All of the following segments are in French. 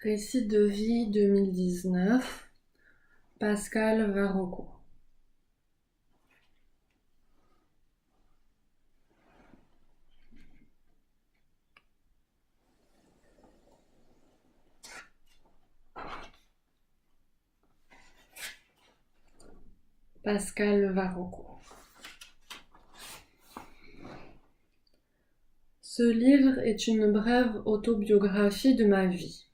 Récit de vie 2019, Pascal Varocco. Pascal Varocco. Ce livre est une brève autobiographie de ma vie.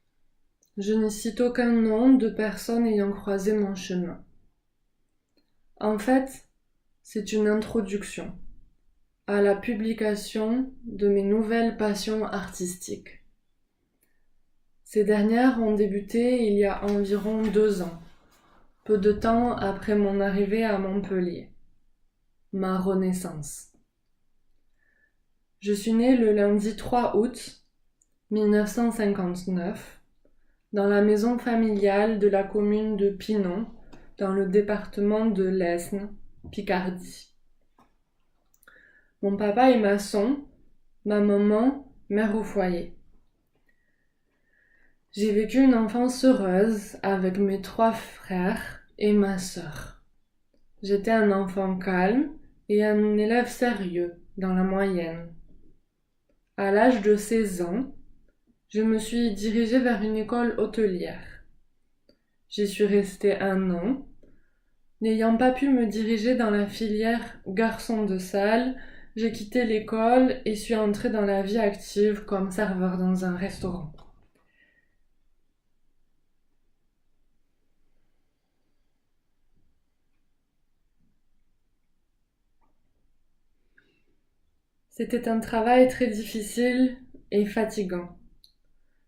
Je n'y cite aucun nom de personne ayant croisé mon chemin. En fait, c'est une introduction à la publication de mes nouvelles passions artistiques. Ces dernières ont débuté il y a environ 2 ans, peu de temps après mon arrivée à Montpellier. Ma renaissance. Je suis née le lundi 3 août 1959 dans la maison familiale de la commune de Pinon, dans le département de l'Aisne, Picardie. Mon papa est maçon, ma maman, mère au foyer. J'ai vécu une enfance heureuse avec mes 3 frères et ma sœur. J'étais un enfant calme et un élève sérieux dans la moyenne. À l'âge de 16 ans, je me suis dirigée vers une école hôtelière. J'y suis restée 1 an. N'ayant pas pu me diriger dans la filière garçon de salle, j'ai quitté l'école et suis entrée dans la vie active comme serveur dans un restaurant. C'était un travail très difficile et fatigant,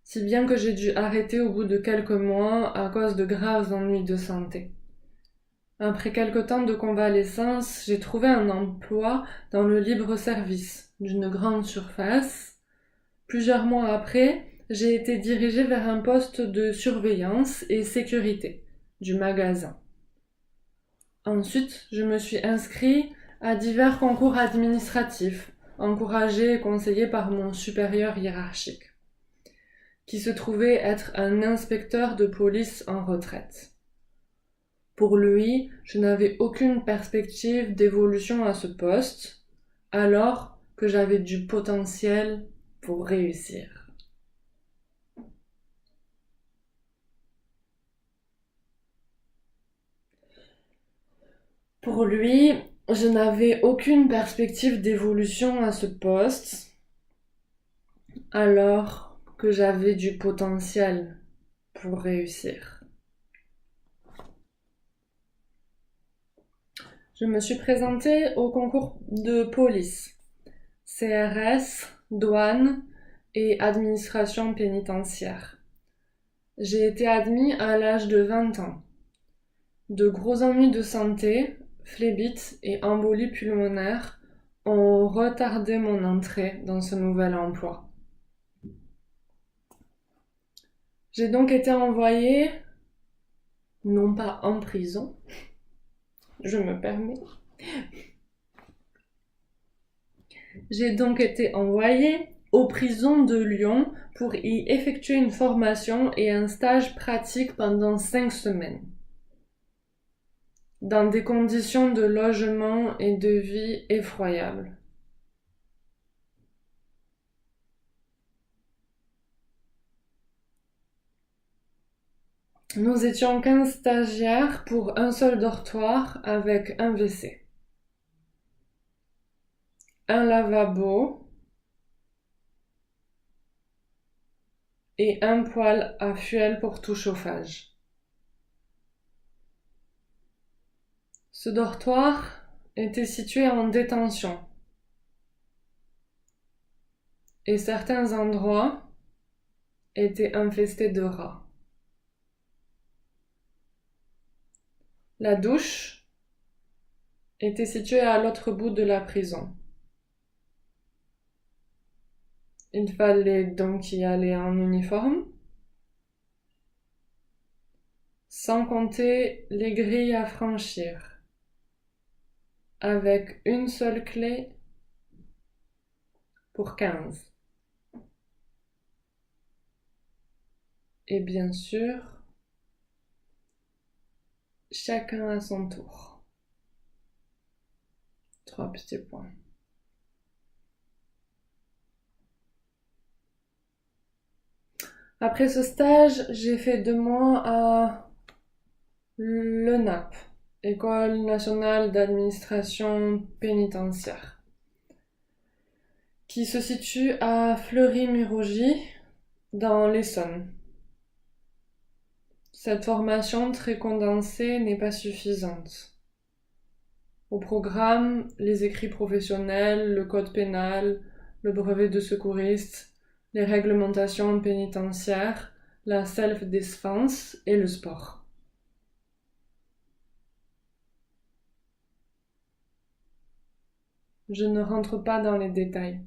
si bien que j'ai dû arrêter au bout de quelques mois à cause de graves ennuis de santé. Après quelque temps de convalescence, j'ai trouvé un emploi dans le libre-service d'une grande surface. Plusieurs mois après, j'ai été dirigée vers un poste de surveillance et sécurité du magasin. Ensuite, je me suis inscrite à divers concours administratifs, encouragée et conseillée par mon supérieur hiérarchique, qui se trouvait être un inspecteur de police en retraite. Pour lui, je n'avais aucune perspective d'évolution à ce poste, alors que j'avais du potentiel pour réussir. Pour lui, je n'avais aucune perspective d'évolution à ce poste, alors que j'avais du potentiel pour réussir. Je me suis présentée au concours de police, CRS, douane et administration pénitentiaire. J'ai été admis à l'âge de 20 ans. De gros ennuis de santé, phlébite et embolie pulmonaire ont retardé mon entrée dans ce nouvel emploi. J'ai donc été envoyée, non pas en prison, je me permets, j'ai donc été envoyée aux prisons de Lyon pour y effectuer une formation et un stage pratique pendant 5 semaines. Dans des conditions de logement et de vie effroyables. Nous étions 15 stagiaires pour un seul dortoir avec un WC, un lavabo et un poêle à fuel pour tout chauffage. Ce dortoir était situé en détention et certains endroits étaient infestés de rats. La douche était située à l'autre bout de la prison. Il fallait donc y aller en uniforme, sans compter les grilles à franchir, avec une seule clé pour 15. Et bien sûr, chacun à son tour. 3 petits points. Après ce stage, j'ai fait 2 mois à l'ENAP, École nationale d'administration pénitentiaire, qui se situe à Fleury-Mérogis, dans l'Essonne. Cette formation très condensée n'est pas suffisante. Au programme, les écrits professionnels, le code pénal, le brevet de secouriste, les réglementations pénitentiaires, la self-défense et le sport. Je ne rentre pas dans les détails.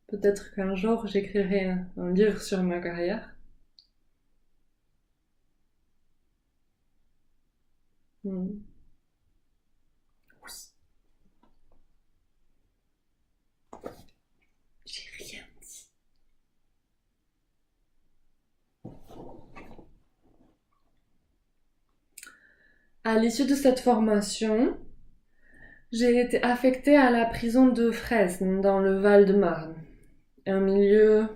Peut-être qu'un jour j'écrirai un livre sur ma carrière. Oui. J'ai rien dit. À l'issue de cette formation, j'ai été affectée à la prison de Fresnes, dans le Val-de-Marne. Un milieu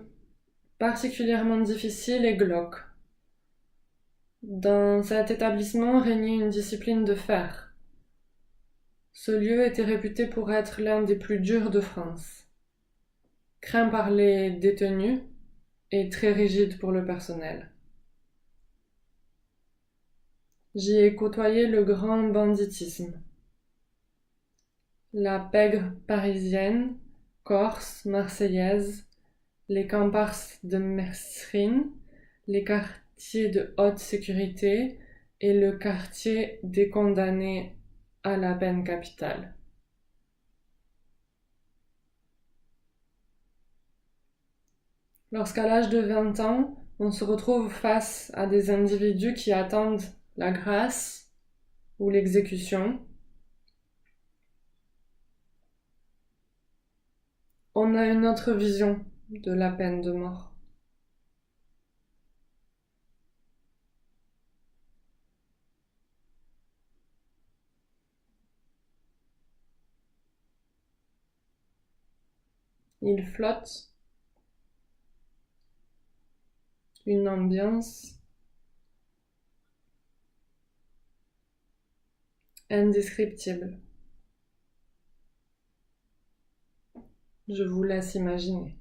particulièrement difficile et glauque. Dans cet établissement régnait une discipline de fer. Ce lieu était réputé pour être l'un des plus durs de France. Craint par les détenus et très rigide pour le personnel. J'y ai côtoyé le grand banditisme. La pègre parisienne, corse, marseillaise, les comparses de Mesrine, les quartiers de haute sécurité et le quartier des condamnés à la peine capitale. Lorsqu'à l'âge de 20 ans, on se retrouve face à des individus qui attendent la grâce ou l'exécution, on a une autre vision de la peine de mort. Il flotte une ambiance indescriptible. Je vous laisse imaginer.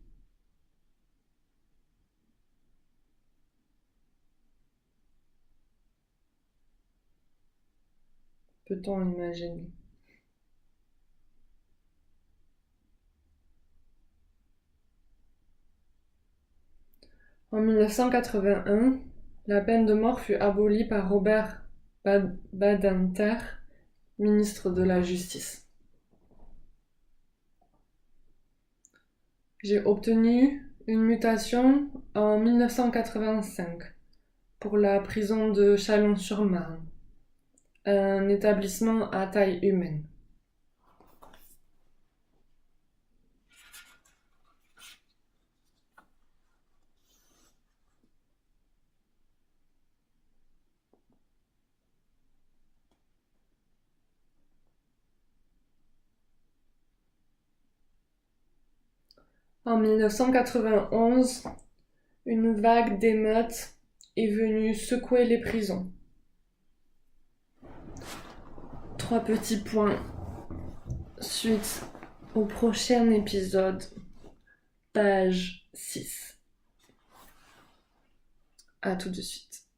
Peut-on imaginer? En 1981, la peine de mort fut abolie par Robert Badinter, ministre de la Justice. J'ai obtenu une mutation en 1985 pour la prison de Chalon-sur-Marne, un établissement à taille humaine. En 1991, une vague d'émeutes est venue secouer les prisons. 3 petits points. Suite au prochain épisode, page 6. À tout de suite.